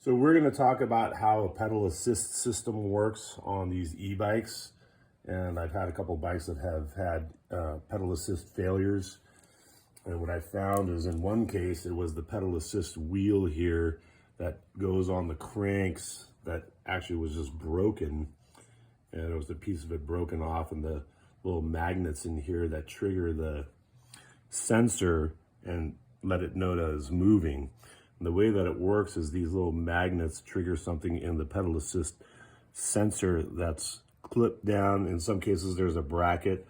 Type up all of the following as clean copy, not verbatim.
So we're going to talk about how a pedal assist system works on these e-bikes. And I've had a couple bikes that have had pedal assist failures. And what I found is in one case, it was the pedal assist wheel here that goes on the cranks that actually was just broken. And it was a piece of it broken off, and the little magnets in here that trigger the sensor and let it know that it's moving. And the way that it works is these little magnets trigger something in the pedal assist sensor that's clipped down. In some cases, there's a bracket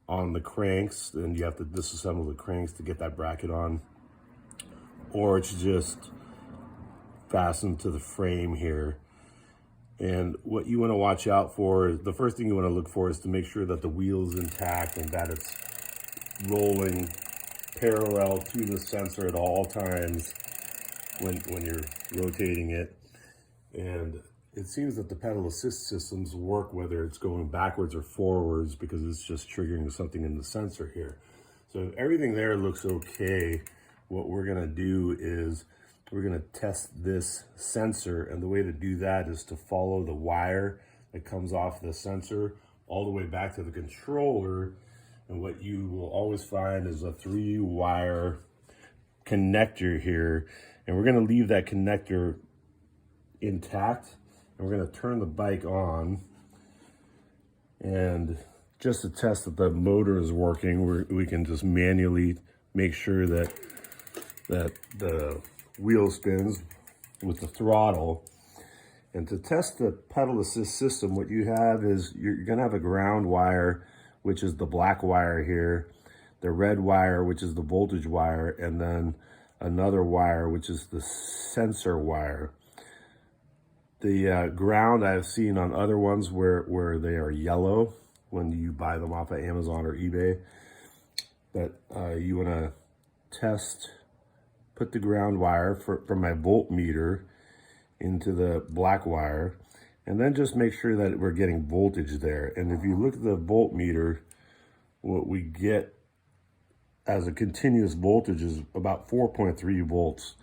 on the cranks, and you have to disassemble the cranks to get that bracket on. Or it's just fastened to the frame here. And what you want to watch out for, the first thing you want to look for is to make sure that the wheel is intact and that it's rolling parallel to the sensor at all times when you're rotating it. And it seems that the pedal assist systems work whether it's going backwards or forwards, because it's just triggering something in the sensor here. So if everything there looks okay, what we're going to do is we're going to test this sensor, and the way to do that is to follow the wire that comes off the sensor all the way back to the controller. And what you will always find is a 3-wire connector here, and we're going to leave that connector intact, and we're going to turn the bike on, and just to test that the motor is working, we can just manually make sure that the wheel spins with the throttle. And to test the pedal assist system, what you have is you're going to have a ground wire, which is the black wire here, the red wire, which is the voltage wire, and then another wire, which is the sensor wire. The ground I've seen on other ones where they are yellow when you buy them off of Amazon or eBay. But you want to put the ground wire from my voltmeter into the black wire, and then just make sure that we're getting voltage there. And if you look at the voltmeter, what we get as a continuous voltage is about 4.3 volts.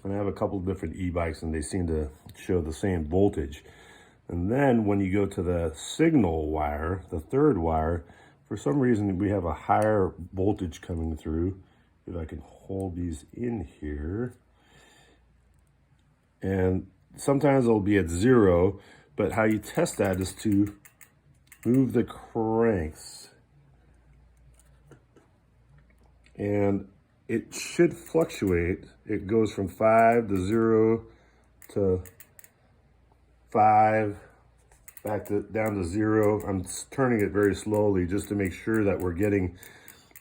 And I have a couple of different e-bikes, and they seem to show the same voltage. And then when you go to the signal wire, the third wire, for some reason we have a higher voltage coming through. If I can hold these in here. And sometimes it'll be at 0, but how you test that is to move the cranks. And it should fluctuate. It goes from 5 to 0 to 5, down to 0. I'm turning it very slowly just to make sure that we're getting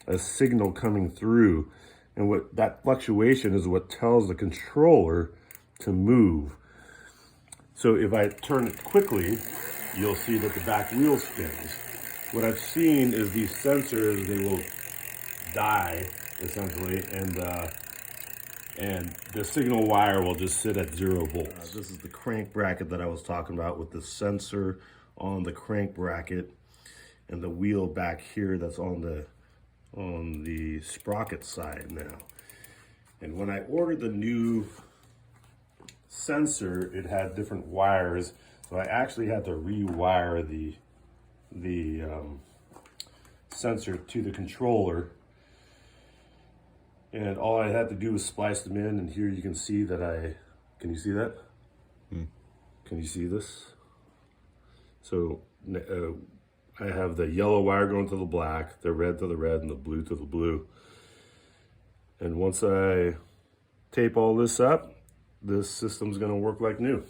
a signal coming through. And what that fluctuation is what tells the controller to move. So if I turn it quickly, you'll see that the back wheel spins. What I've seen is these sensors, they will die essentially, and the signal wire will just sit at 0 volts. This is the crank bracket that I was talking about, with the sensor on the crank bracket and the wheel back here that's on the sprocket side now. And when I ordered the new sensor, it had different wires, so I actually had to rewire the sensor to the controller. And all I had to do was splice them in, and here you can see that can you see that? Can you see this? So I have the yellow wire going to the black, the red to the red, and the blue to the blue. And once I tape all this up, this system's gonna work like new.